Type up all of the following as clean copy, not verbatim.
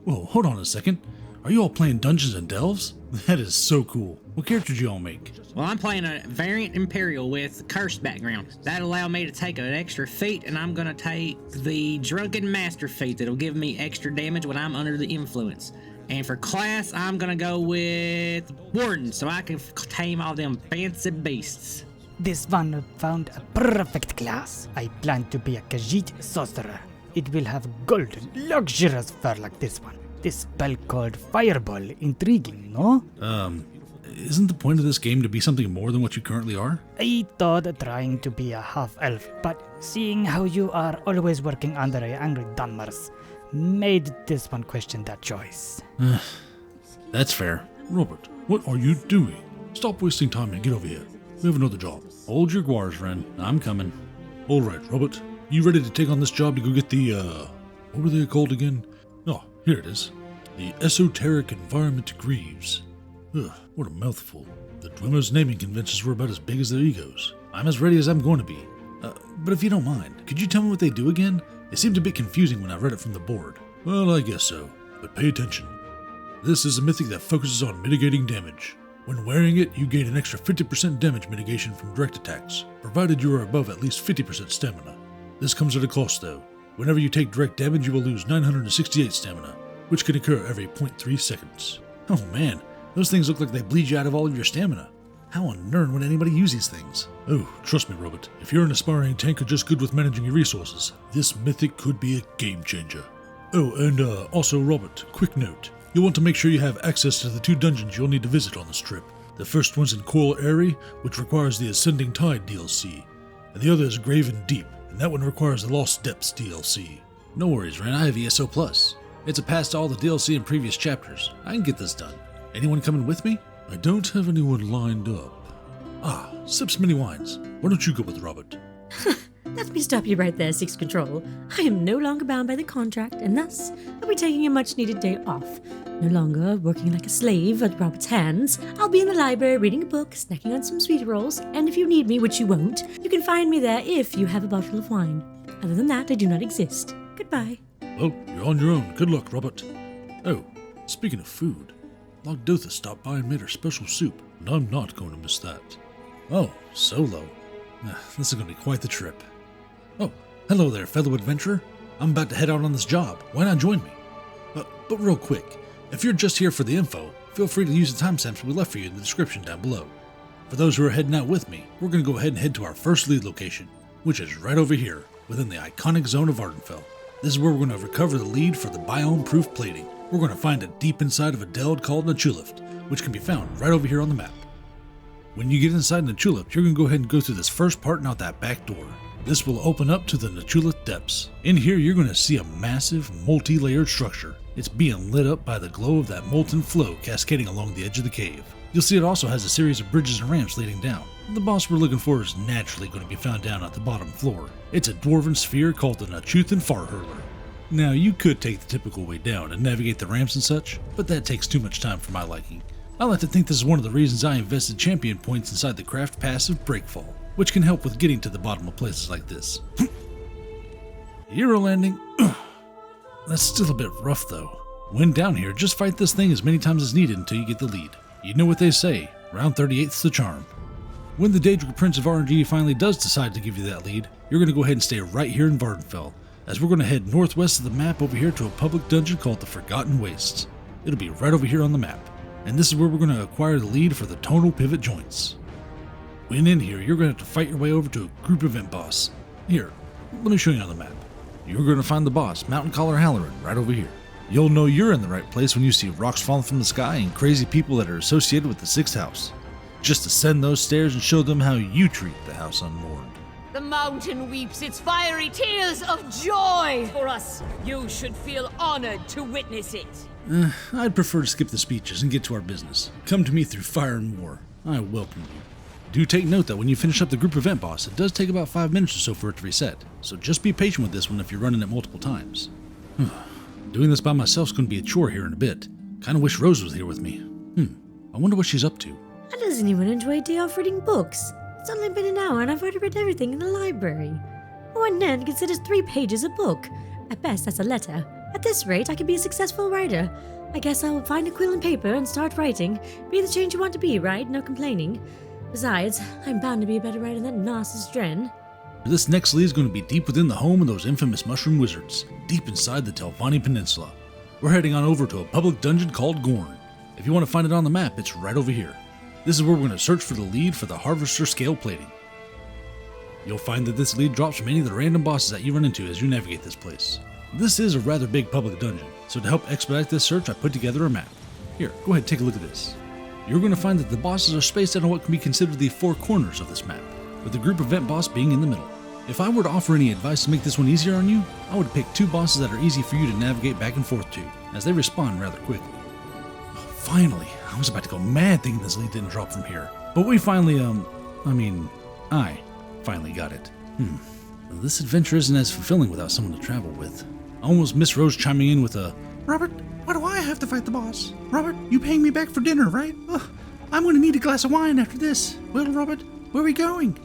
Whoa, hold on a second. Are you all playing Dungeons and Delves? That is so cool. What characters you all make? Well, I'm playing a variant Imperial with cursed background. That'll allow me to take an extra feat, and I'm gonna take the Drunken Master feat that'll give me extra damage when I'm under the influence. And for class, I'm gonna go with Warden, so I can tame all them fancy beasts. This one found a perfect class. I plan to be a Khajiit sorcerer. It will have golden, luxurious fur like this one. This spell called Fireball. Intriguing, no? Isn't the point of this game to be something more than what you currently are? I thought trying to be a half-elf, but seeing how you are always working under a angry Dunmers made this one question that choice. That's fair. Robert, what are you doing? Stop wasting time and get over here. We have another job. Hold your guars, Ren. I'm coming. All right, Robert. You ready to take on this job to go get the, what were they called again? Oh, here it is. The Esoteric Environment Greaves. Ugh, what a mouthful. The Dwemer's naming conventions were about as big as their egos. I'm as ready as I'm going to be. But if you don't mind, could you tell me what they do again? It seemed a bit confusing when I read it from the board. Well, I guess so. But pay attention. This is a mythic that focuses on mitigating damage. When wearing it, you gain an extra 50% damage mitigation from direct attacks, provided you are above at least 50% stamina. This comes at a cost though. Whenever you take direct damage, you will lose 968 stamina, which can occur every 0.3 seconds. Oh man, those things look like they bleed you out of all of your stamina. How on earth would anybody use these things? Oh, trust me, Robert, if you're an aspiring tank or just good with managing your resources, this mythic could be a game changer. Oh, and also Robert, quick note. You'll want to make sure you have access to the 2 dungeons you'll need to visit on this trip. The first one's in Coral Airy, which requires the Ascending Tide DLC, and the other is Graven Deep, and that one requires the Lost Depths DLC. No worries, Ren, I have ESO Plus. It's a pass to all the DLC in previous chapters. I can get this done. Anyone coming with me? I don't have anyone lined up. Ah, Sips Mini Wines. Why don't you go with Robert? Let me stop you right there, Six Control. I am no longer bound by the contract, and thus I'll be taking a much-needed day off. No longer working like a slave at Robert's hands. I'll be in the library reading a book, snacking on some sweet rolls, and if you need me, which you won't, you can find me there if you have a bottle of wine. Other than that, I do not exist. Goodbye. Well, you're on your own. Good luck, Robert. Oh, speaking of food, Logdotha stopped by and made her special soup, and I'm not going to miss that. Oh, Solo. This is going to be quite the trip. Oh, hello there, fellow adventurer. I'm about to head out on this job. Why not join me? But real quick, if you're just here for the info, feel free to use the timestamps we left for you in the description down below. For those who are heading out with me, we're going to go ahead and head to our first lead location, which is right over here, within the iconic zone of Ardenfell. This is where we're going to recover the lead for the biome-proof plating. We're going to find it deep inside of a deld called Nachulift, which can be found right over here on the map. When you get inside Nachulift, you're going to go ahead and go through this first part and out that back door. This will open up to the Nachulift Depths. In here, you're going to see a massive, multi-layered structure. It's being lit up by the glow of that molten flow cascading along the edge of the cave. You'll see it also has a series of bridges and ramps leading down. The boss we're looking for is naturally going to be found down at the bottom floor. It's a dwarven sphere called the Nachuthan Farhurler. Now, you could take the typical way down and navigate the ramps and such, but that takes too much time for my liking. I like to think this is one of the reasons I invested champion points inside the craft passive Breakfall, which can help with getting to the bottom of places like this. Hero landing. That's still a bit rough though. When down here, just fight this thing as many times as needed until you get the lead. You know what they say, round 38's the charm. When the Daedric Prince of RNG finally does decide to give you that lead, you're going to go ahead and stay right here in Vardenfell, as we're going to head northwest of the map over here to a public dungeon called the Forgotten Wastes. It'll be right over here on the map, and this is where we're going to acquire the lead for the tonal pivot joints. When in here, you're going to have to fight your way over to a group event boss. Here, let me show you on the map. You're going to find the boss, Mountain Caller Halloran, right over here. You'll know you're in the right place when you see rocks falling from the sky and crazy people that are associated with the 6th house. Just ascend those stairs and show them how you treat the house unmourned. The mountain weeps its fiery tears of joy for us. You should feel honored to witness it. I'd prefer to skip the speeches and get to our business. Come to me through fire and war. I welcome you. Do take note that when you finish up the group event boss, it does take about 5 minutes or so for it to reset, so just be patient with this one if you're running it multiple times. Doing this by myself is going to be a chore here in a bit. Kinda wish Rose was here with me. I wonder what she's up to. How does anyone enjoy a day off reading books? It's only been an hour and I've already read everything in the library. One Nan considers 3 pages a book. At best, that's a letter. At this rate, I could be a successful writer. I guess I'll find a quill and paper and start writing. Be the change you want to be, right? No complaining. Besides, I'm bound to be a better writer than Narcissus Dren. This next lead is going to be deep within the home of those infamous mushroom wizards, deep inside the Telvanni Peninsula. We're heading on over to a public dungeon called Gorn. If you want to find it on the map, it's right over here. This is where we're going to search for the lead for the Harvester scale plating. You'll find that this lead drops from any of the random bosses that you run into as you navigate this place. This is a rather big public dungeon, so to help expedite this search, I put together a map. Here, go ahead and take a look at this. You're going to find that the bosses are spaced out on what can be considered the four corners of this map, with the group event boss being in the middle. If I were to offer any advice to make this one easier on you, I would pick two bosses that are easy for you to navigate back and forth to, as they respawn rather quickly. Finally, I was about to go mad thinking this lead didn't drop from here, but we finally, I finally got it. This adventure isn't as fulfilling without someone to travel with. I almost miss Rose chiming in with a, "Robert, why do I have to fight the boss? Robert, you paying me back for dinner, right? I'm gonna need a glass of wine after this. Well, Robert, where are we going?"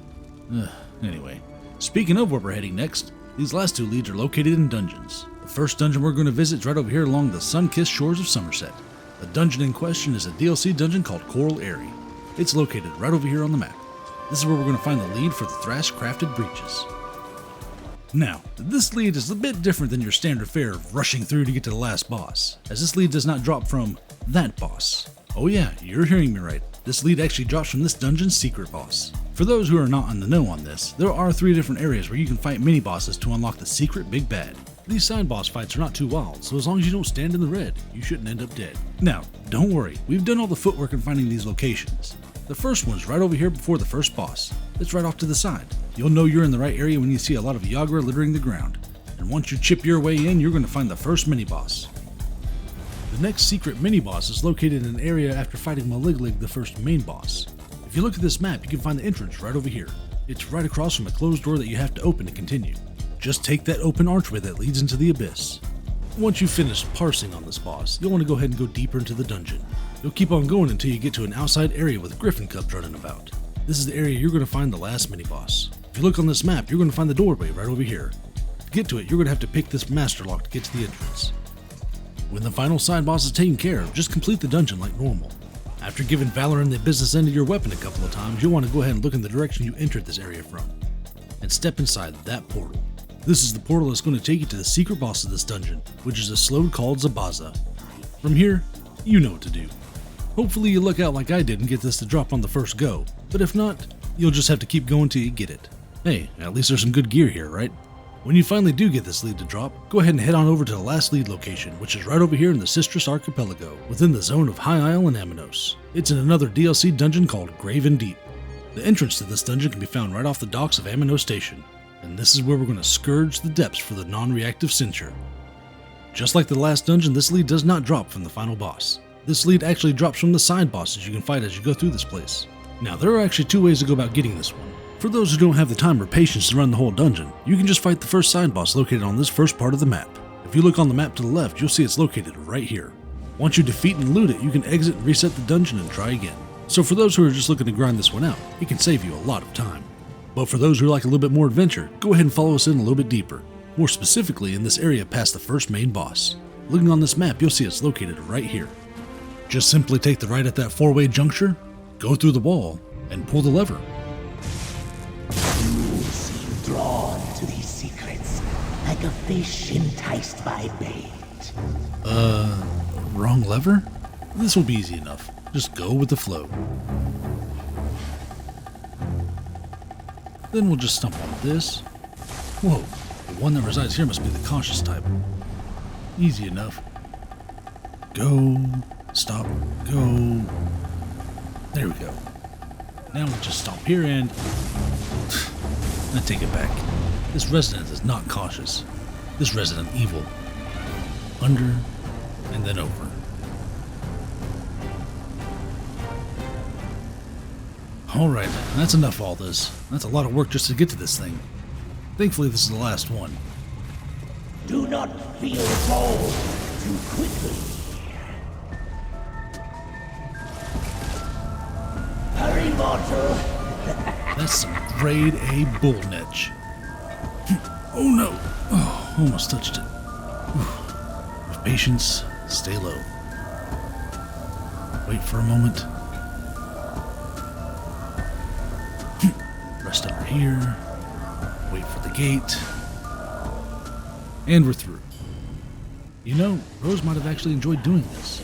Anyway, speaking of where we're heading next, these last two leads are located in dungeons. The first dungeon we're going to visit is right over here along the sun-kissed shores of Somerset. The dungeon in question is a DLC dungeon called Coral Airy. It's located right over here on the map. This is where we're going to find the lead for the Thrash-crafted breeches. Now, this lead is a bit different than your standard fare of rushing through to get to the last boss, as this lead does not drop from that boss. Oh yeah, you're hearing me right. This lead actually drops from this dungeon's secret boss. For those who are not in the know on this, there are 3 different areas where you can fight mini-bosses to unlock the secret big bad. These side boss fights are not too wild, so as long as you don't stand in the red, you shouldn't end up dead. Now, don't worry, we've done all the footwork in finding these locations. The first one's right over here before the first boss. It's right off to the side. You'll know you're in the right area when you see a lot of Yagra littering the ground. And once you chip your way in, you're going to find the first mini-boss. The next secret mini-boss is located in an area after fighting Maliglig, the first main boss. If you look at this map, you can find the entrance right over here. It's right across from a closed door that you have to open to continue. Just take that open archway that leads into the abyss. Once you've finished parsing on this boss, you'll want to go ahead and go deeper into the dungeon. You'll keep on going until you get to an outside area with griffin cubs running about. This is the area you're going to find the last mini-boss. If you look on this map, you're going to find the doorway right over here. To get to it, you're going to have to pick this master lock to get to the entrance. When the final side boss is taken care of, just complete the dungeon like normal. After giving Valoran the business end of your weapon a couple of times, you'll want to go ahead and look in the direction you entered this area from, and step inside that portal. This is the portal that's going to take you to the secret boss of this dungeon, which is a Slode called Zabaza. From here, you know what to do. Hopefully you look out like I did and get this to drop on the first go, but if not, you'll just have to keep going till you get it. Hey, at least there's some good gear here, right? When you finally do get this lead to drop, go ahead and head on over to the last lead location, which is right over here in the Sistrus Archipelago, within the zone of High Isle and Amanos. It's in another DLC dungeon called Graven Deep. The entrance to this dungeon can be found right off the docks of Amanos Station, and this is where we're going to scourge the depths for the non-reactive Cincher. Just like the last dungeon, this lead does not drop from the final boss. This lead actually drops from the side bosses you can fight as you go through this place. Now, there are actually 2 ways to go about getting this one. For those who don't have the time or patience to run the whole dungeon, you can just fight the first side boss located on this first part of the map. If you look on the map to the left, you'll see it's located right here. Once you defeat and loot it, you can exit and reset the dungeon and try again. So for those who are just looking to grind this one out, it can save you a lot of time. But for those who like a little bit more adventure, go ahead and follow us in a little bit deeper. More specifically in this area past the first main boss. Looking on this map, you'll see it's located right here. Just simply take the right at that 4-way juncture, go through the wall, and pull the lever. You seem drawn to these secrets, like a fish enticed by bait. Wrong lever? This will be easy enough. Just go with the flow. Then we'll just stomp on this. Whoa, the one that resides here must be the cautious type. Easy enough. Go, stop, go. There we go. Now we'll just stomp here and... I take it back. This resident is not cautious. This resident evil. Under, and then over. Alright, that's enough of all this. That's a lot of work just to get to this thing. Thankfully this is the last one. Do not feel bold too quickly. Hurry, mortal! That's some grade A bullnetch. Oh no! Oh, almost touched it. patience, stay low. Wait for a moment. Rest under here. Wait for the gate. And we're through. You know, Rose might have actually enjoyed doing this.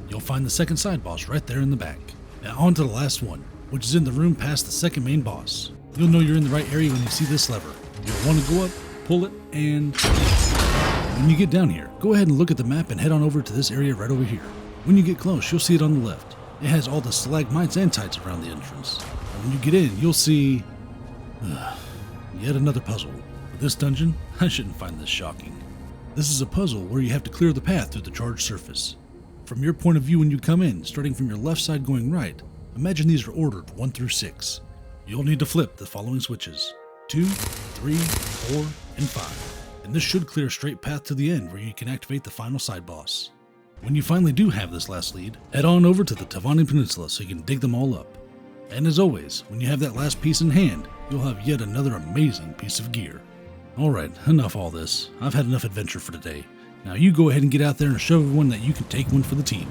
You'll find the second side boss right there in the back. Now on to the last one, which is in the room past the second main boss. You'll know you're in the right area when you see this lever. You'll want to go up, pull it, and when you get down here, go ahead and look at the map and head on over to this area right over here. When you get close, you'll see it on the left. It has all the stalagmites and tights around the entrance. And when you get in, you'll see yet another puzzle. For this dungeon, I shouldn't find this shocking. This is a puzzle where you have to clear the path through the charged surface. From your point of view when you come in, starting from your left side going right, imagine these are ordered 1 through 6. You'll need to flip the following switches: 2, 3, 4, and 5. And this should clear a straight path to the end where you can activate the final side boss. When you finally do have this last lead, head on over to the Tavani Peninsula so you can dig them all up. And as always, when you have that last piece in hand, you'll have yet another amazing piece of gear. Alright, enough all this. I've had enough adventure for today. Now you go ahead and get out there and show everyone that you can take one for the team.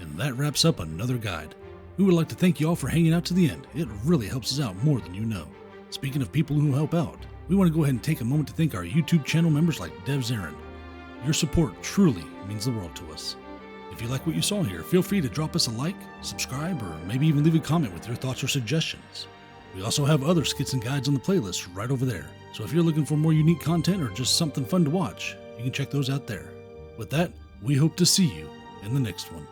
And that wraps up another guide. We would like to thank you all for hanging out to the end. It really helps us out more than you know. Speaking of people who help out, we want to go ahead and take a moment to thank our YouTube channel members like Dev Zarin. Your support truly means the world to us. If you like what you saw here, feel free to drop us a like, subscribe, or maybe even leave a comment with your thoughts or suggestions. We also have other skits and guides on the playlist right over there, so if you're looking for more unique content or just something fun to watch, you can check those out there. With that, we hope to see you in the next one.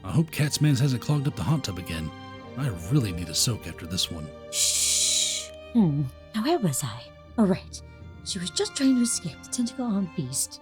I hope Catsmans hasn't clogged up the hot tub again. I really need a soak after this one. Shh. Now where was I? Oh, right. She was just trying to escape the tentacle-armed beast.